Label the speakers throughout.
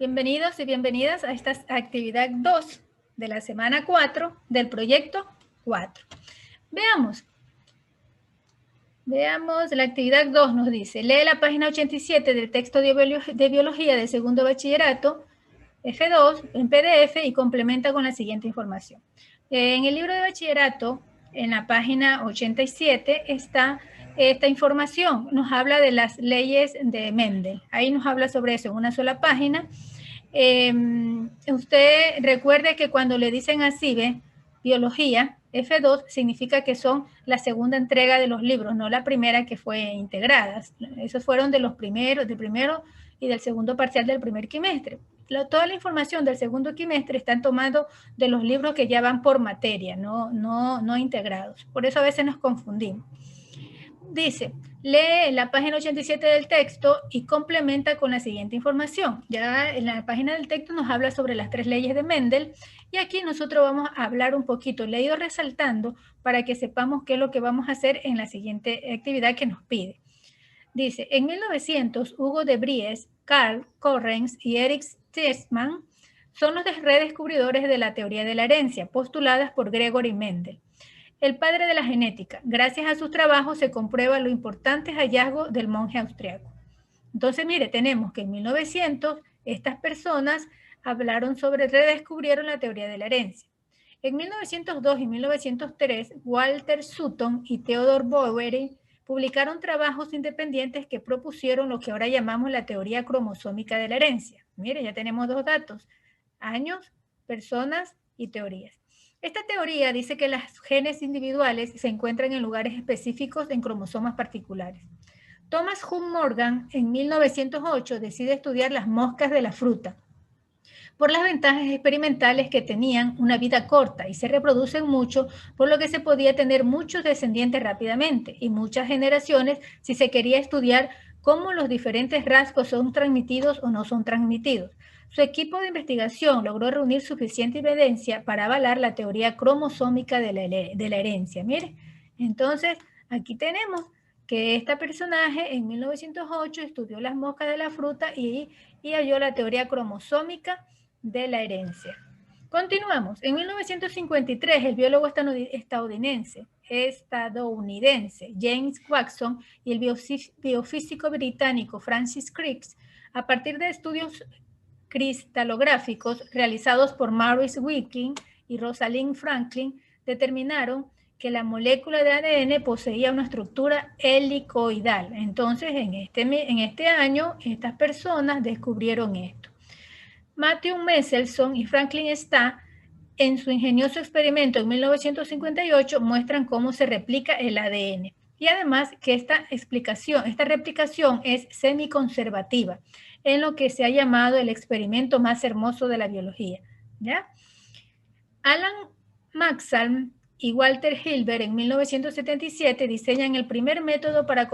Speaker 1: Bienvenidos y bienvenidas a esta actividad 2 de la semana 4 del proyecto 4. Veamos la actividad 2 nos dice, lee la página 87 del texto de biología de segundo bachillerato, F2, en PDF y complementa con la siguiente información. En el libro de bachillerato, en la página 87, está esta información. Nos habla de las leyes de Mendel. Ahí nos habla sobre eso en una sola página. Usted recuerde que cuando le dicen así, ¿ve? Biología, F2 significa que son la segunda entrega de los libros, no la primera que fue integrada. Esos fueron de los primeros, del primero y del segundo parcial del primer quimestre. Toda la información del segundo quimestre están tomando de los libros que ya van por materia, no integrados. Por eso a veces nos confundimos. Dice, lee la página 87 del texto y complementa con la siguiente información. Ya en la página del texto nos habla sobre las 3 leyes de Mendel y aquí nosotros vamos a hablar un poquito. Le he ido resaltando para que sepamos qué es lo que vamos a hacer en la siguiente actividad que nos pide. Dice, en 1900, Hugo de Vries, Carl Correns y Erich Tiedemann son los redescubridores de la teoría de la herencia, postuladas por Gregory Mendel, el padre de la genética. Gracias a sus trabajos se comprueba los importantes hallazgos del monje austriaco. Entonces, mire, tenemos que en 1900 estas personas redescubrieron la teoría de la herencia. En 1902 y 1903, Walter Sutton y Theodor Boveri publicaron trabajos independientes que propusieron lo que ahora llamamos la teoría cromosómica de la herencia. Mire, ya tenemos 2 datos, años, personas y teorías. Esta teoría dice que los genes individuales se encuentran en lugares específicos en cromosomas particulares. Thomas Hunt Morgan, en 1908, decide estudiar las moscas de la fruta por las ventajas experimentales que tenían una vida corta y se reproducen mucho, por lo que se podía tener muchos descendientes rápidamente y muchas generaciones si se quería estudiar cómo los diferentes rasgos son transmitidos o no son transmitidos. Su equipo de investigación logró reunir suficiente evidencia para avalar la teoría cromosómica de la herencia. Mire, entonces aquí tenemos que este personaje en 1908 estudió las moscas de la fruta y halló la teoría cromosómica de la herencia. Continuamos. En 1953, el biólogo estadounidense James Watson y el biofísico británico Francis Crick, a partir de estudios cristalográficos realizados por Maurice Wilkin y Rosalind Franklin, determinaron que la molécula de ADN poseía una estructura helicoidal. Entonces, en este año, estas personas descubrieron esto. Matthew Meselson y Franklin Starr, en su ingenioso experimento en 1958, muestran cómo se replica el ADN. Y además que esta replicación es semiconservativa, en lo que se ha llamado el experimento más hermoso de la biología. ¿Ya? Alan Maxwell y Walter Hilbert en 1977 diseñan el primer método para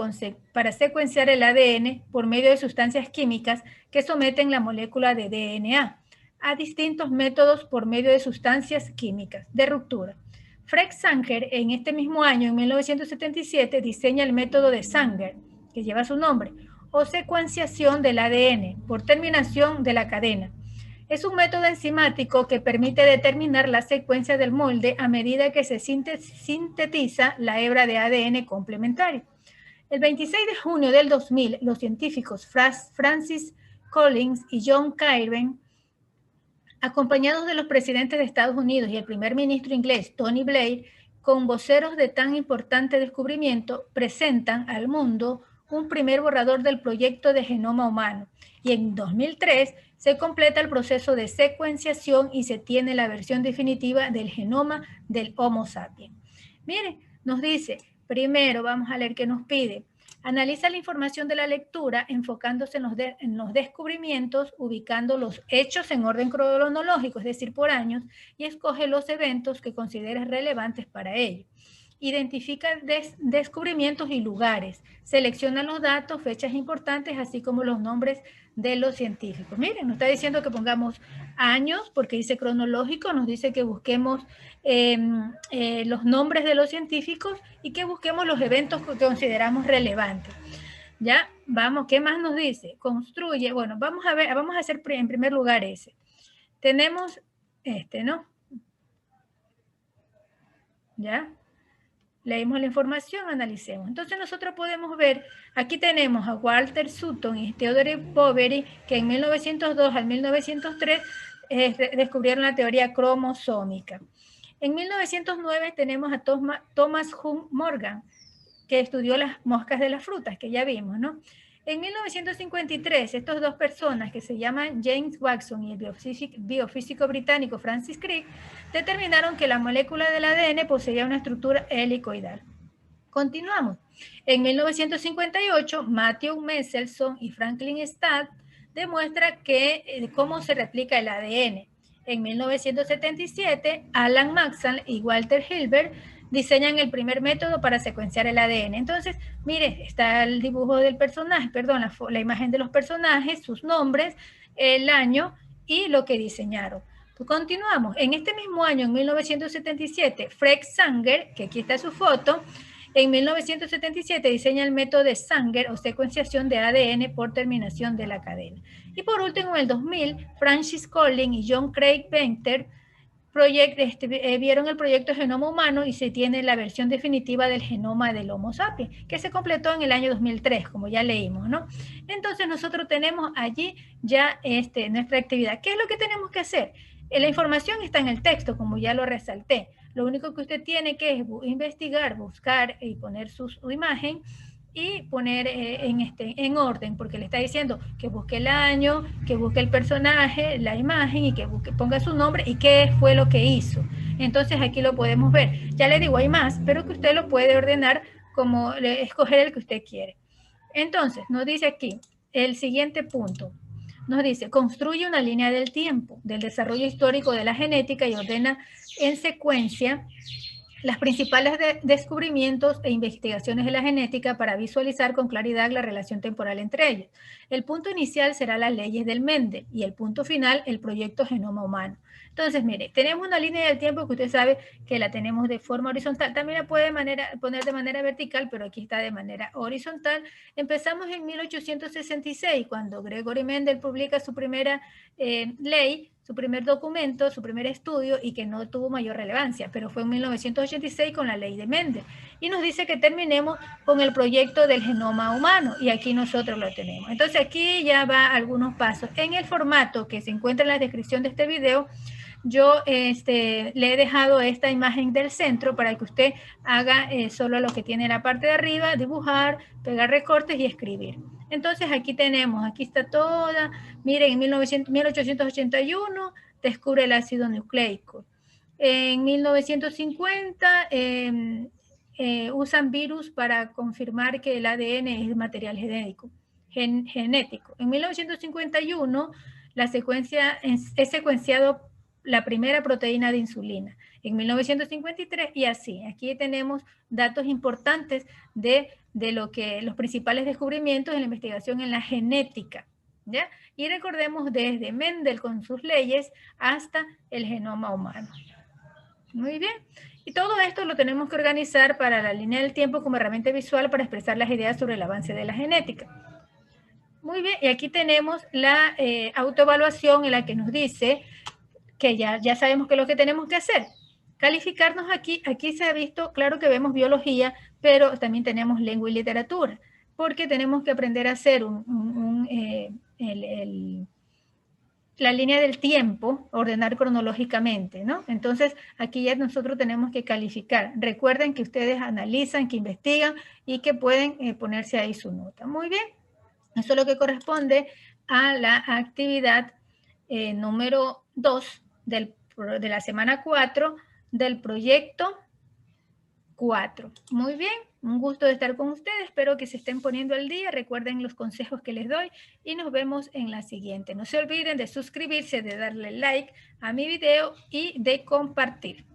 Speaker 1: secuenciar el ADN por medio de sustancias químicas que someten la molécula de DNA a distintos métodos por medio de sustancias químicas de ruptura. Fred Sanger en este mismo año, en 1977, diseña el método de Sanger, que lleva su nombre, o secuenciación del ADN por terminación de la cadena. Es un método enzimático que permite determinar la secuencia del molde a medida que se sintetiza la hebra de ADN complementario. El 26 de junio del 2000, los científicos Francis Collins y John Kirwan, acompañados de los presidentes de Estados Unidos y el primer ministro inglés Tony Blair, con voceros de tan importante descubrimiento, presentan al mundo un primer borrador del proyecto de genoma humano. Y en 2003 se completa el proceso de secuenciación y se tiene la versión definitiva del genoma del Homo sapiens. Miren, nos dice, primero vamos a leer qué nos pide. Analiza la información de la lectura enfocándose en los descubrimientos, ubicando los hechos en orden cronológico, es decir, por años, y escoge los eventos que consideres relevantes para ello. Identifica descubrimientos y lugares. Selecciona los datos, fechas importantes, así como los nombres de los científicos. Miren, nos está diciendo que pongamos años, porque dice cronológico, nos dice que busquemos los nombres de los científicos y que busquemos los eventos que consideramos relevantes. Ya, vamos, ¿qué más nos dice? Construye, bueno, vamos a ver, vamos a hacer en primer lugar ese. Tenemos este, ¿no? ¿Ya? Leímos la información, analicemos. Entonces nosotros podemos ver, aquí tenemos a Walter Sutton y Theodore Boveri, que en 1902 al 1903 descubrieron la teoría cromosómica. En 1909 tenemos a Thomas Hunt Morgan, que estudió las moscas de las frutas, que ya vimos, ¿no? En 1953, estas dos personas que se llaman James Watson y el biofísico británico Francis Crick determinaron que la molécula del ADN poseía una estructura helicoidal. Continuamos. En 1958, Matthew Meselson y Franklin Stadd demuestran cómo se replica el ADN. En 1977, Alan Maxwell y Walter Hilbert diseñan el primer método para secuenciar el ADN. Entonces, mire, está el dibujo del personaje, perdón, la imagen de los personajes, sus nombres, el año y lo que diseñaron. Continuamos. En este mismo año, en 1977, Fred Sanger, que aquí está su foto, en 1977 diseña el método de Sanger o secuenciación de ADN por terminación de la cadena. Y por último, en el 2000, Francis Collins y John Craig Venter vieron el proyecto Genoma Humano y se tiene la versión definitiva del genoma del Homo sapiens, que se completó en el año 2003, como ya leímos, ¿no? Entonces nosotros tenemos allí ya nuestra actividad. ¿Qué es lo que tenemos que hacer? La información está en el texto, como ya lo resalté. Lo único que usted tiene que es investigar, buscar y poner su imagen y poner en orden, porque le está diciendo que busque el año, que busque el personaje, la imagen y que ponga su nombre y qué fue lo que hizo. Entonces aquí lo podemos ver. Ya le digo, hay más, pero que usted lo puede ordenar como escoger el que usted quiere. Entonces, nos dice aquí el siguiente punto. Nos dice, construye una línea del tiempo del desarrollo histórico de la genética y ordena en secuencia las principales descubrimientos e investigaciones de la genética para visualizar con claridad la relación temporal entre ellos. El punto inicial será las leyes del Mendel y el punto final el proyecto Genoma Humano. Entonces, mire, tenemos una línea del tiempo que usted sabe que la tenemos de forma horizontal. También la puede poner de manera vertical, pero aquí está de manera horizontal. Empezamos en 1866, cuando Gregory Mendel publica su primera ley, su primer documento, su primer estudio y que no tuvo mayor relevancia, pero fue en 1986 con la ley de Mendel. Y nos dice que terminemos con el proyecto del genoma humano y aquí nosotros lo tenemos. Entonces aquí ya va algunos pasos. En el formato que se encuentra en la descripción de este video, yo le he dejado esta imagen del centro para que usted haga solo lo que tiene en la parte de arriba, dibujar, pegar recortes y escribir. Entonces aquí tenemos, aquí está toda, miren, en 1881 descubre el ácido nucleico. En 1950 usan virus para confirmar que el ADN es material genético. En 1951 es secuenciado la primera proteína de insulina. En 1953 y así. Aquí tenemos datos importantes de los principales descubrimientos en la investigación en la genética, ¿ya? Y recordemos desde Mendel con sus leyes hasta el genoma humano. Muy bien. Y todo esto lo tenemos que organizar para la línea del tiempo como herramienta visual para expresar las ideas sobre el avance de la genética. Muy bien, y aquí tenemos la autoevaluación en la que nos dice que ya sabemos qué es lo que tenemos que hacer. Calificarnos aquí se ha visto, claro que vemos biología, pero también tenemos lengua y literatura, porque tenemos que aprender a hacer la línea del tiempo, ordenar cronológicamente, ¿no? Entonces, aquí ya nosotros tenemos que calificar. Recuerden que ustedes analizan, que investigan y que pueden ponerse ahí su nota. Muy bien. Eso es lo que corresponde a la actividad número 2 de la semana 4 del proyecto 4. Muy bien, un gusto de estar con ustedes. Espero que se estén poniendo al día. Recuerden los consejos que les doy y nos vemos en la siguiente. No se olviden de suscribirse, de darle like a mi video y de compartir.